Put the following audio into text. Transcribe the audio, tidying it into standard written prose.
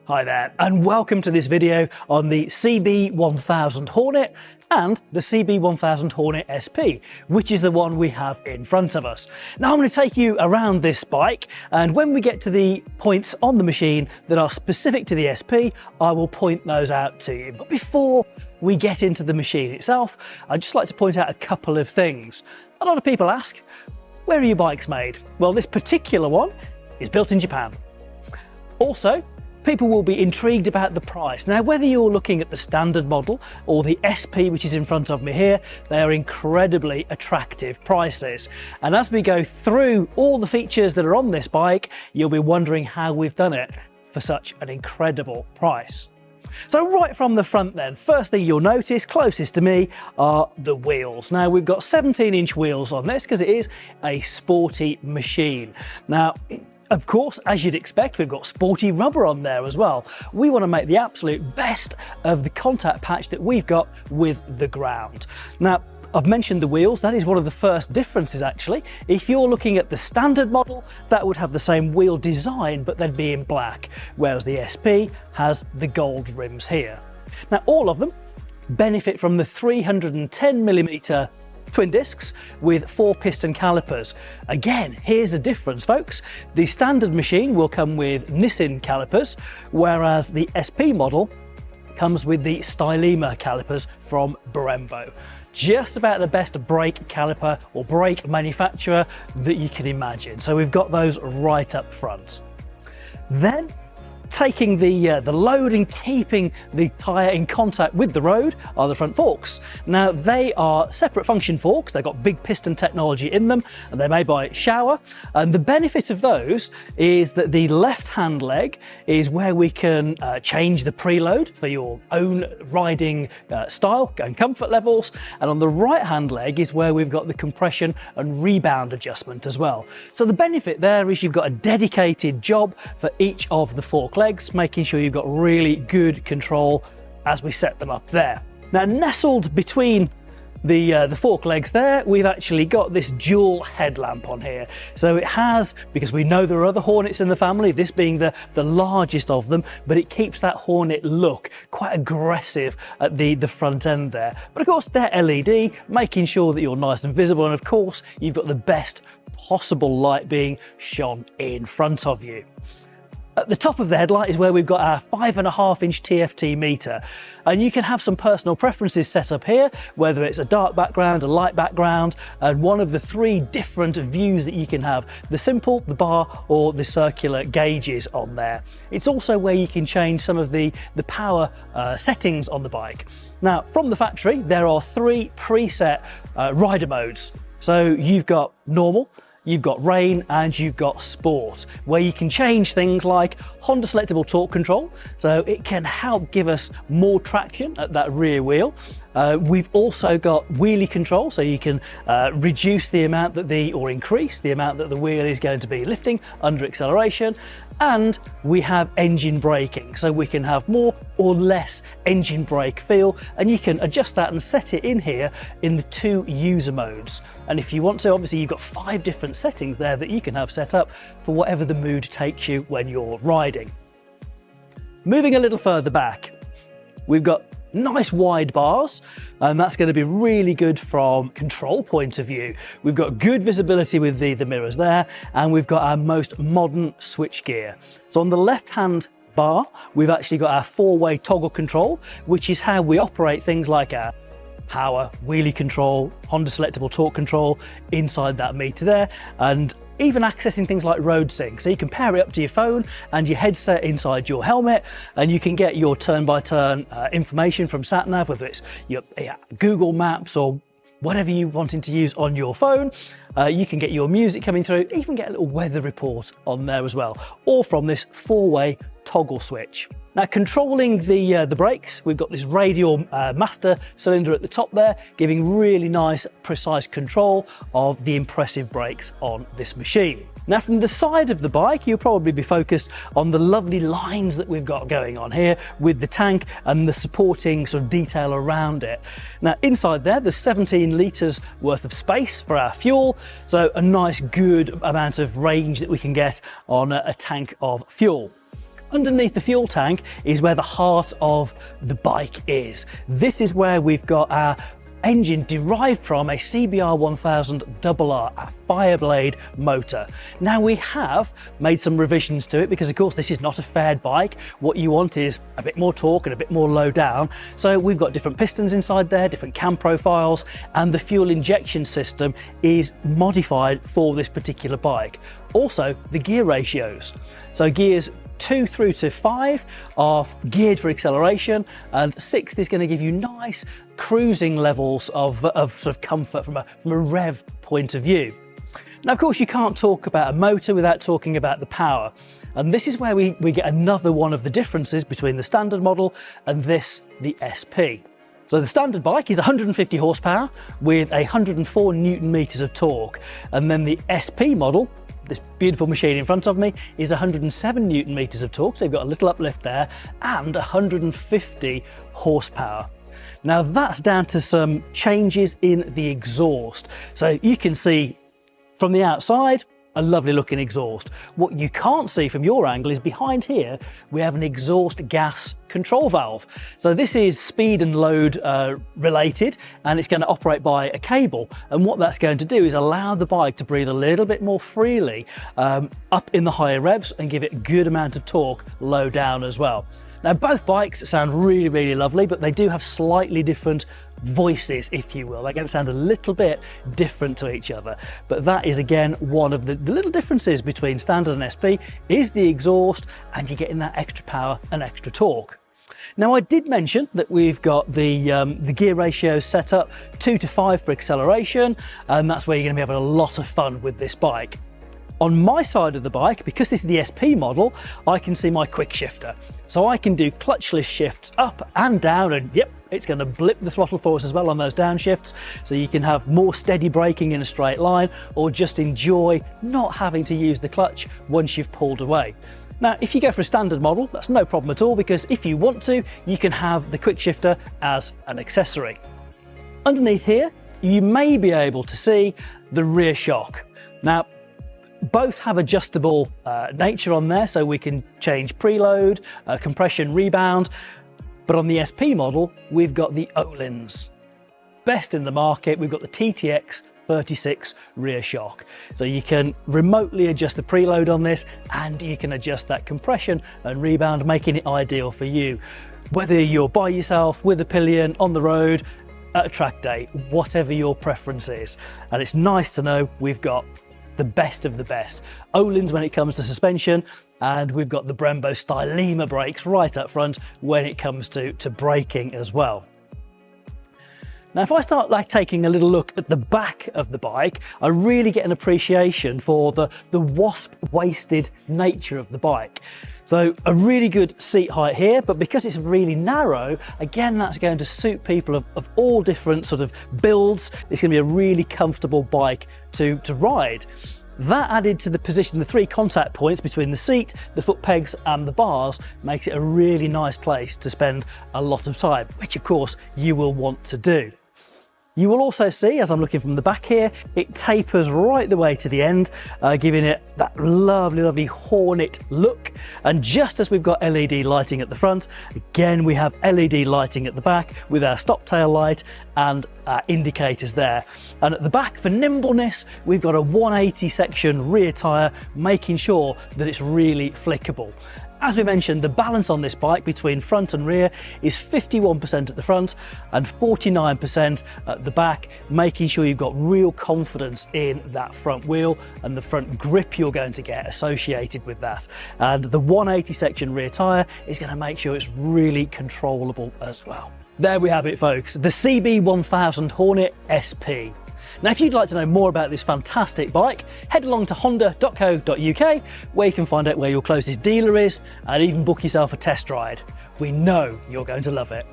Hi there, and welcome to this video on the Cb1000 Hornet and the Cb1000 Hornet SP, which is the one we have in front of us. Now I'm going to take you around this bike, and when we get to the points on the machine that are specific to the SP, I will point those out to you. But before we get into the machine itself, I'd just like to point out a couple of things. A lot of people ask, where are your bikes made? Well, this particular one is built in Japan. Also, people will be intrigued about the price. Now, whether you're looking at the standard model or the SP, which is in front of me here, they are incredibly attractive prices. And as we go through all the features that are on this bike, you'll be wondering how we've done it for such an incredible price. So right from the front then, first thing you'll notice closest to me are the wheels. Now we've got 17-inch wheels on this because it is a sporty machine. Now, of course, as you'd expect, we've got sporty rubber on there as well. We want to make the absolute best of the contact patch that we've got with the ground. Now, I've mentioned the wheels. That is one of the first differences actually. If you're looking at the standard model, that wowould have the same wheel design, but they'd be in black, whereas the SP has the gold rims here. Now, all of them benefit from the 310mm twin discs with 4 piston calipers. Again, here's a difference, folks. The standard machine will come with Nissin calipers, whereas the SP model comes with the Stylema calipers from Brembo. Just about the best brake caliper or brake manufacturer that you can imagine. So we've got those right up front. Then, taking the load and keeping the tyre in contact with the road are the front forks. Now they are separate function forks. They've got big piston technology in them and they're made by Showa. And the benefit of those is that the left hand leg is where we can change the preload for your own riding style and comfort levels. And on the right hand leg is where we've got the compression and rebound adjustment as well. So the benefit there is you've got a dedicated job for each of the fork legs, making sure you've got really good control as we set them up there. Now, nestled between the fork legs there, we've actually got this dual headlamp on here. So it has, because we know there are other Hornets in the family, this being the largest of them, but it keeps that Hornet look quite aggressive at the front end there. But of course, they're LED, making sure that you're nice and visible, and of course, you've got the best possible light being shone in front of you. At the top of the headlight is where we've got our 5.5-inch TFT meter, and you can have some personal preferences set up here, whether it's a dark background, a light background, and one of the 3 different views that you can have, the simple, the bar, or the circular gauges on there. It's also where you can change some of the power settings on the bike. Now, from the factory, there are 3 preset rider modes. So you've got normal, you've got rain, and you've got sport, where you can change things like Honda selectable torque control, so it can help give us more traction at that rear wheel. We've also got wheelie control, so you can reduce the amount that or increase the amount that the wheel is going to be lifting under acceleration. And we have engine braking, so we can have more or less engine brake feel, and you can adjust that and set it in here in the 2 user modes. And if you want to, obviously you've got 5 different settings there that you can have set up for whatever the mood takes you when you're riding. Moving a little further back, we've got nice wide bars, and that's going to be really good from control point of view. We've got good visibility with the mirrors there, and we've got our most modern switch gear. So on the left hand bar, we've actually got our 4-way toggle control, which is how we operate things like our power, wheelie control, Honda selectable torque control inside that meter there, and even accessing things like road sync. So you can pair it up to your phone and your headset inside your helmet, and you can get your turn-by-turn information from SatNav, whether it's your Google Maps or whatever you're wanting to use on your phone. You can get your music coming through, even get a little weather report on there as well, all from this 4-way toggle switch. Now, controlling the brakes, we've got this radial master cylinder at the top there, giving really nice, precise control of the impressive brakes on this machine. Now, from the side of the bike, you'll probably be focused on the lovely lines that we've got going on here with the tank and the supporting sort of detail around it. Now, inside there, there's 17 litres worth of space for our fuel, so a nice, good amount of range that we can get on a tank of fuel. Underneath the fuel tank is where the heart of the bike is. This is where we've got our engine derived from a CBR1000 RR, a Fireblade motor. Now we have made some revisions to it because of course this is not a faired bike. What you want is a bit more torque and a bit more low down. So we've got different pistons inside there, different cam profiles, and the fuel injection system is modified for this particular bike. Also the gear ratios. So gears 2 through to 5 are geared for acceleration, and 6th is going to give you nice cruising levels of sort of comfort from a rev point of view. Now of course you can't talk about a motor without talking about the power, and this is where we get another one of the differences between the standard model and this, the SP. So the standard bike is 150 horsepower with 104 Newton meters of torque, and then the SP model, this beautiful machine in front of me, is 107 Newton meters of torque, so you've got a little uplift there, and 150 horsepower. Now that's down to some changes in the exhaust. So you can see from the outside, a lovely looking exhaust. What you can't see from your angle is behind here, we have an exhaust gas control valve. So this is speed and load related, and it's going to operate by a cable. And what that's going to do is allow the bike to breathe a little bit more freely up in the higher revs and give it a good amount of torque low down as well. Now both bikes sound really, really lovely, but they do have slightly different voices, if you will. They're going to sound a little bit different to each other. But that is again one of the little differences between standard and SP is the exhaust, and you're getting that extra power and extra torque. Now I did mention that we've got the gear ratio set up 2 to 5 for acceleration, and that's where you're going to be having a lot of fun with this bike. On my side of the bike, because this is the SP model, I can see my quick shifter. So I can do clutchless shifts up and down, and yep, it's going to blip the throttle for us as well on those downshifts. So you can have more steady braking in a straight line, or just enjoy not having to use the clutch once you've pulled away. Now, if you go for a standard model, that's no problem at all, because if you want to, you can have the quick shifter as an accessory. Underneath here, you may be able to see the rear shock. Now, both have adjustable nature on there, so we can change preload, compression, rebound, but on the SP model, we've got the Öhlins. Best in the market, we've got the TTX 36 rear shock. So you can remotely adjust the preload on this, and you can adjust that compression and rebound, making it ideal for you. Whether you're by yourself, with a pillion, on the road, at a track day, whatever your preference is. And it's nice to know we've got the best of the best. Öhlins when it comes to suspension, and we've got the Brembo Stylema brakes right up front when it comes to braking as well. Now if I start taking a little look at the back of the bike, I really get an appreciation for the wasp-waisted nature of the bike. So a really good seat height here, but because it's really narrow, again, that's going to suit people of all different sort of builds. It's going to be a really comfortable bike to ride. That added to the position, the 3 contact points between the seat, the foot pegs and the bars, makes it a really nice place to spend a lot of time, which of course you will want to do. You will also see, as I'm looking from the back here, it tapers right the way to the end, giving it that lovely, lovely Hornet look. And just as we've got LED lighting at the front, again, we have LED lighting at the back with our stop tail light and our indicators there. And at the back, for nimbleness, we've got a 180 section rear tyre, making sure that it's really flickable. As we mentioned, the balance on this bike between front and rear is 51% at the front and 49% at the back, making sure you've got real confidence in that front wheel and the front grip you're going to get associated with that. And the 180 section rear tyre is going to make sure it's really controllable as well. There we have it, folks, the CB1000 Hornet SP. Now, if you'd like to know more about this fantastic bike, head along to honda.co.uk, where you can find out where your closest dealer is and even book yourself a test ride. We know you're going to love it.